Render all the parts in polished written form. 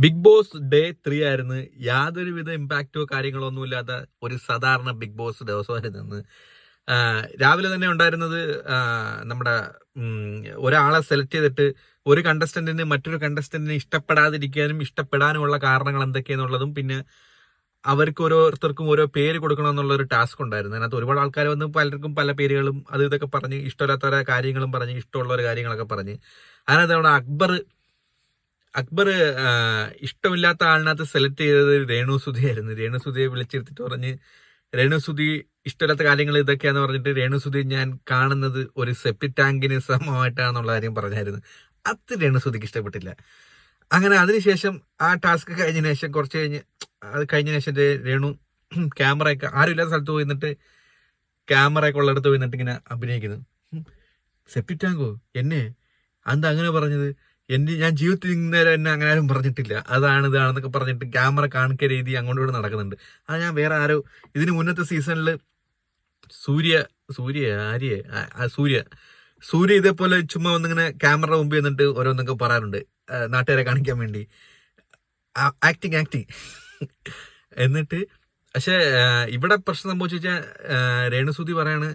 Big boss day 3 ആയിരുന്നു. യാതൊരുവിധ ഇമ്പാക്റ്റോ കാര്യങ്ങളോ ഒന്നുമില്ലാത്ത ഒരു സാധാരണ ബിഗ് ബോസ് ദിവസമായിരുന്നു ഇന്ന്. രാവിലെ തന്നെ ഉണ്ടായിരുന്നത് നമ്മുടെ ഒരാളെ സെലക്ട് ചെയ്തിട്ട് ഒരു കണ്ടസ്റ്റന്റിന് മറ്റൊരു കണ്ടസ്റ്റന്റിനെ ഇഷ്ടപ്പെടാതിരിക്കാനും ഇഷ്ടപ്പെടാനുമുള്ള കാരണങ്ങൾ എന്തൊക്കെയാന്നുള്ളതും, പിന്നെ അവർക്ക് ഓരോരുത്തർക്കും ഓരോ പേര് കൊടുക്കണം എന്നുള്ള ഒരു ടാസ്ക് ഉണ്ടായിരുന്നു. അതിനകത്ത് ഒരുപാട് ആൾക്കാർ വന്ന് പലർക്കും പല പേരുകളും അത് ഇതൊക്കെ പറഞ്ഞ്, ഇഷ്ടമില്ലാത്ത കാര്യങ്ങളും പറഞ്ഞ്, ഇഷ്ടമുള്ള കാര്യങ്ങളൊക്കെ പറഞ്ഞ്. അതിനകത്ത് നമ്മുടെ അക്ബർ ഇഷ്ടമില്ലാത്ത ആളിനകത്ത് സെലക്ട് ചെയ്തത് രേണുസുതി ആയിരുന്നു. രേണുസുതിയെ വിളിച്ചെടുത്തിട്ട് പറഞ്ഞ്, രേണുസുതി ഇഷ്ടമില്ലാത്ത കാര്യങ്ങൾ ഇതൊക്കെയാന്ന് പറഞ്ഞിട്ട്, രേണുസുതി ഞാൻ കാണുന്നത് ഒരു സെപ്റ്റിക് ടാങ്കിന് സമമായിട്ടാണെന്നുള്ള കാര്യം പറഞ്ഞായിരുന്നു. അത് രേണുസുതിക്ക് ഇഷ്ടപ്പെട്ടില്ല. അങ്ങനെ അതിനുശേഷം ആ ടാസ്ക് കഴിഞ്ഞതിന് ശേഷം കുറച്ച് കഴിഞ്ഞ ശേഷം രേണു ക്യാമറയൊക്കെ ആരും ഇല്ലാത്ത സ്ഥലത്ത് പോയി നിന്നിട്ട് ക്യാമറയൊക്കെ ഉള്ളിടത്ത് പോയി നിന്നിട്ട് ഇങ്ങനെ അഭിനയിക്കുന്നു. സെപ്റ്റിക് ടാങ്കോ എന്നെ എന്താ അങ്ങനെ പറഞ്ഞത്? ഞാൻ ജീവിതത്തിൽ ഇന്നേരം എന്നെ അങ്ങനെ ആരും പറഞ്ഞിട്ടില്ല, അതാണ് ഇതാണെന്നൊക്കെ പറഞ്ഞിട്ട് ക്യാമറ കാണിക്ക രീതി അങ്ങോട്ടും കൂടെ നടക്കുന്നുണ്ട്. അത് ഞാൻ വേറെ ആരോ ഇതിന് മുന്നത്തെ സീസണിൽ സൂര്യ ഇതേപോലെ ചുമ്മാ ഒന്നിങ്ങനെ ക്യാമറ മുമ്പിൽ നിന്നിട്ട് ഓരോന്നൊക്കെ പറയാറുണ്ട് നാട്ടുകാരെ കാണിക്കാൻ വേണ്ടി. ആക്ടിങ് എന്നിട്ട് പക്ഷെ ഇവിടെ പ്രശ്നം സംഭവിച്ചു വെച്ചാൽ രേണുസുതി പറയാണ്,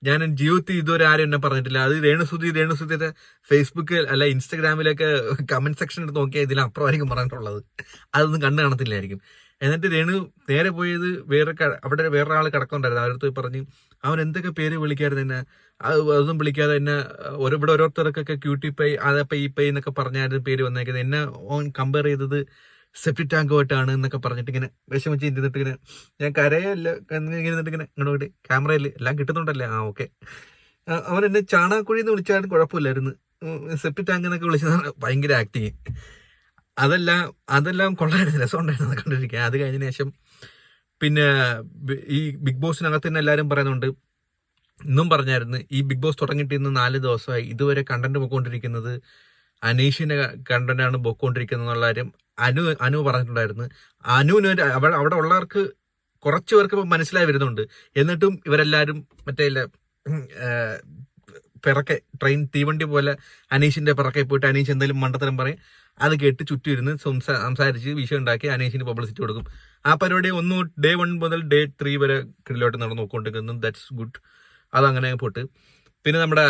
ഞാൻ ജീവിതത്തിൽ ഇതുവരെ ആരും എന്നെ പറഞ്ഞിട്ടില്ല. അത് രേണുസുതിയുടെ ഫേസ്ബുക്കിൽ അല്ല ഇൻസ്റ്റഗ്രാമിലൊക്കെ കമന്റ് സെക്ഷൻ എടുത്ത് നോക്കിയാൽ ഇതിനപ്പുറമായിരിക്കും പറഞ്ഞിട്ടുള്ളത്. അതൊന്നും കണ്ടു കാണത്തില്ലായിരിക്കും. എന്നിട്ട് രേണു നേരെ പോയത് അവിടെ വേറെ ആൾ കിടക്കുന്നുണ്ടായിരുന്നു. അവരടുത്ത് പോയി പറഞ്ഞ്, അവൻ എന്തൊക്കെ പേര് വിളിക്കായിരുന്നു എന്നെ, അതൊന്നും വിളിക്കാതെ എന്നെ ഇവിടെ ഓരോരുത്തർക്കൊക്കെ ക്യൂട്ടി പൈ അതപ്പ ഈ പൈ എന്നൊക്കെ പറഞ്ഞായിരുന്നു പേര് വന്നേക്കുന്നത്. എന്നെ ഓൻ കമ്പയർ ചെയ്തത് സെപ്റ്റിക് ടാങ്കുമായിട്ടാണ് എന്നൊക്കെ പറഞ്ഞിട്ട് ഇങ്ങനെ വിഷമിച്ച് ഇരുന്നിട്ട് ഇങ്ങനെ ഞാൻ കരയല്ല ഇങ്ങനെ നിന്നിട്ട് ഇങ്ങനെ ഇങ്ങോട്ട് ക്യാമറയിൽ എല്ലാം കിട്ടുന്നുണ്ടല്ലേ, ഓക്കെ. അവൻ എന്നെ ചാണകക്കുഴിന്ന് വിളിച്ചാലും കുഴപ്പമില്ലായിരുന്നു, സെപ്റ്റിക് ടാങ്ക് എന്നൊക്കെ വിളിച്ചതാണ് ഭയങ്കര ആക്ടിങ്. അതെല്ലാം കൊള്ളായിരുന്നു, രസമുണ്ടായിരുന്നു കണ്ടിരിക്കാൻ. അത് കഴിഞ്ഞതിന് ശേഷം പിന്നെ ഈ ബിഗ് ബോസിനകത്ത് തന്നെ എല്ലാവരും പറയുന്നുണ്ട്, ഇന്നും പറഞ്ഞായിരുന്നു, ഈ ബിഗ് ബോസ് തുടങ്ങിയിട്ട് ഇന്ന് 4 ദിവസമായി ഇതുവരെ കണ്ടന്റ് പോയിക്കൊണ്ടിരിക്കുന്നത് അനീഷിന്റെ കണ്ടന്റാണ് പോയിക്കൊണ്ടിരിക്കുന്നത് എന്നുള്ള കാര്യം അനു പറഞ്ഞിട്ടുണ്ടായിരുന്നു. അനുവിന് അവിടെ ഉള്ളവർക്ക് കുറച്ചു പേർക്ക് ഇപ്പം മനസ്സിലായി വരുന്നുണ്ട്. എന്നിട്ടും ഇവരെല്ലാരും മറ്റേ പിറക്കെ ട്രെയിൻ തീവണ്ടി പോലെ അനീഷിന്റെ പിറക്കെ പോയിട്ട് അനീഷ് എന്തെങ്കിലും മണ്ടത്തരം പറയും, അത് കേട്ട് ചുറ്റും ഇരുന്ന് സംസാരിച്ച് വിഷയം ഉണ്ടാക്കി അനീഷിന് പബ്ലിസിറ്റി കൊടുക്കും. ആ പരിപാടി ഡേ 1 മുതൽ ഡേ 3 വരെ കിടിലോട്ട് നടന്നു നോക്കിക്കൊണ്ടിരിക്കുന്നു. That's good. അതങ്ങനെ പോട്ട്. പിന്നെ നമ്മുടെ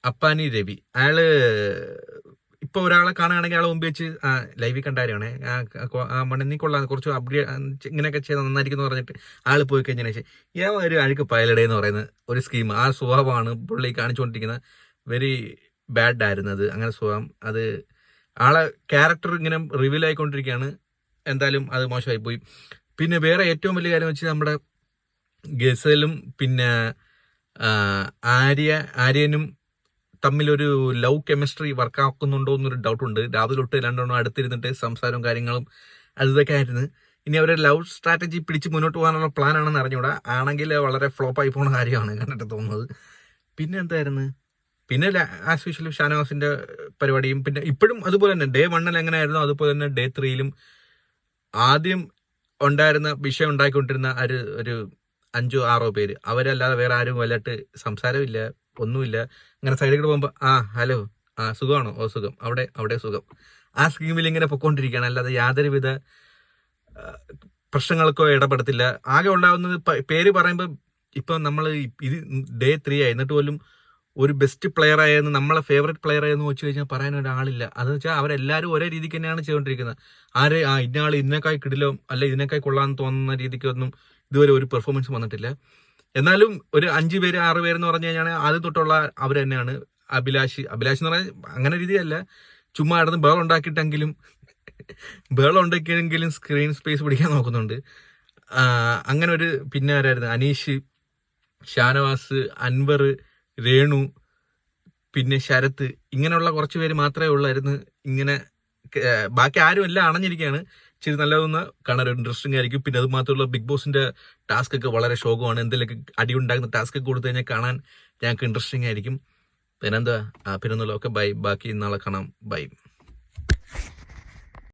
അപ്പാനി രവി, അയാള് ഇപ്പൊ ഒരാളെ കാണുകയാണെങ്കിൽ അയാളെ മുമ്പ് വെച്ച് ലൈവിൽ കണ്ടാരാണ് മണ്ണിൽ കൊള്ളാൻ കുറച്ച് അപ്ഗ്രേഡ് ഇങ്ങനെയൊക്കെ ചെയ്ത് നന്നായിരിക്കും എന്ന് പറഞ്ഞിട്ട് ആള് പോയി കഴിഞ്ഞതിന് ശേഷം ഒരു അഴുക്ക് പയലടേ എന്ന് പറയുന്ന ഒരു സ്കീം, ആ സ്വഭാവമാണ് പുള്ളി കാണിച്ചുകൊണ്ടിരിക്കുന്നത്. വെരി ബാഡ് ആയിരുന്നു അത്, അങ്ങനെ സ്വഭാവം. അത് ആളെ ക്യാരക്ടർ ഇങ്ങനെ റിവീൽ ആയിക്കൊണ്ടിരിക്കുകയാണ്. എന്തായാലും അത് മോശമായി പോയി. പിന്നെ വേറെ ഏറ്റവും വലിയ കാര്യം വെച്ച് നമ്മുടെ ഗസലും പിന്നെ ആര്യനും തമ്മിലൊരു ലവ് കെമിസ്ട്രി വർക്കാക്കുന്നുണ്ടോ എന്നൊരു ഡൗട്ടുണ്ട്. രാവിലെ തൊട്ട് രണ്ടെണ്ണം അടുത്തിരുന്നിട്ട് സംസാരവും കാര്യങ്ങളും അതൊക്കെ ആയിരുന്നു. ഇനി അവരെ ലവ് സ്ട്രാറ്റജി പിടിച്ച് മുന്നോട്ട് പോകാനുള്ള പ്ലാൻ ആണെന്ന് അറിഞ്ഞൂടാ. ആണെങ്കിൽ വളരെ ഫ്ലോപ്പായി പോകുന്ന കാര്യമാണ് കണ്ടിട്ട് തോന്നുന്നത്. പിന്നെ എന്തായിരുന്നു, പിന്നെ ആസ് യൂഷ്വൽ ഷാനവാസിന്റെ പരിപാടിയും പിന്നെ ഇപ്പോഴും അതുപോലെ തന്നെ ഡേ 1 എങ്ങനെയായിരുന്നു അതുപോലെ തന്നെ ഡേ 3 ആദ്യം ഉണ്ടായിരുന്ന വിഷയം ഉണ്ടാക്കിക്കൊണ്ടിരുന്ന ഒരു 5-6 പേര്, അവരല്ലാതെ വേറെ ആരും വല്ലാട്ട് സംസാരമില്ല, ഒന്നുമില്ല. അങ്ങനെ സൈഡിൽ കൂടെ പോകുമ്പോൾ ഹലോ സുഖമാണോ, സുഖം, അവിടെ സുഖം, ആ സ്കീമിൽ ഇങ്ങനെ പൊക്കോണ്ടിരിക്കുകയാണ്. അല്ലാതെ യാതൊരുവിധ പ്രശ്നങ്ങൾക്കോ ഇടപെടത്തില്ല. ആകെ ഉണ്ടാകുന്നത് പേര് പറയുമ്പോൾ ഇപ്പം നമ്മൾ ഇത് ഡേ 3 ആയി, എന്നിട്ട് പോലും ഒരു ബെസ്റ്റ് പ്ലെയർ ആയെന്ന് നമ്മളെ ഫേവറേറ്റ് പ്ലെയർ ആയെന്ന് വെച്ച് കഴിഞ്ഞാൽ പറയാൻ ഒരാളില്ല. അതെന്ന് വെച്ചാൽ അവരെല്ലാവരും ഒരേ രീതിക്ക് തന്നെയാണ് ചെയ്തുകൊണ്ടിരിക്കുന്നത്. ഇന്നയാൾ ഇതിനേക്കായി കിടിലോ അല്ല ഇതിനേക്കായി കൊള്ളാന്ന് തോന്നുന്ന രീതിക്കൊന്നും ഇതുവരെ ഒരു പെർഫോമൻസ് വന്നിട്ടില്ല. എന്നാലും ഒരു 5 പേര് 6 പേരെന്ന് പറഞ്ഞു കഴിഞ്ഞാൽ ആദ്യം തൊട്ടുള്ള അവർ തന്നെയാണ്. അഭിലാഷ് എന്ന് പറഞ്ഞാൽ അങ്ങനെ രീതിയല്ല, ചുമ്മാ ഇടന്ന് ബേളം ഉണ്ടാക്കിയെങ്കിലും സ്ക്രീൻ സ്പേസ് പിടിക്കാൻ നോക്കുന്നുണ്ട്. അങ്ങനെ ഒരു പിന്നെ ആരായിരുന്നു, അനീഷ്, ഷാനവാസ്, അൻവർ, രേണു, പിന്നെ ശരത്ത്, ഇങ്ങനെയുള്ള കുറച്ച് പേര് മാത്രമേ ഉള്ളായിരുന്നു. ഇങ്ങനെ ബാക്കി ആരും എല്ലാം അണഞ്ഞിരിക്കുകയാണ്. ഇച്ചിരി നല്ലതൊന്ന് കാണാൻ ഒരു ഇൻട്രസ്റ്റിംഗ് ആയിരിക്കും. പിന്നെ അത് മാത്രമല്ല ബിഗ് ബോസിന്റെ ടാസ്ക് ഒക്കെ വളരെ ശോകമാണ്. എന്തെങ്കിലുമൊക്കെ അടിയുണ്ടാകുന്ന ടാസ്ക് ഒക്കെ കൊടുത്തു കഴിഞ്ഞാൽ കാണാൻ ഞങ്ങൾക്ക് ഇൻട്രസ്റ്റിംഗ് ആയിരിക്കും. പിന്നെന്താ പിന്നെന്നുള്ളതൊക്കെ ബൈ. ബാക്കി നാളെ കാണാം. ബൈ.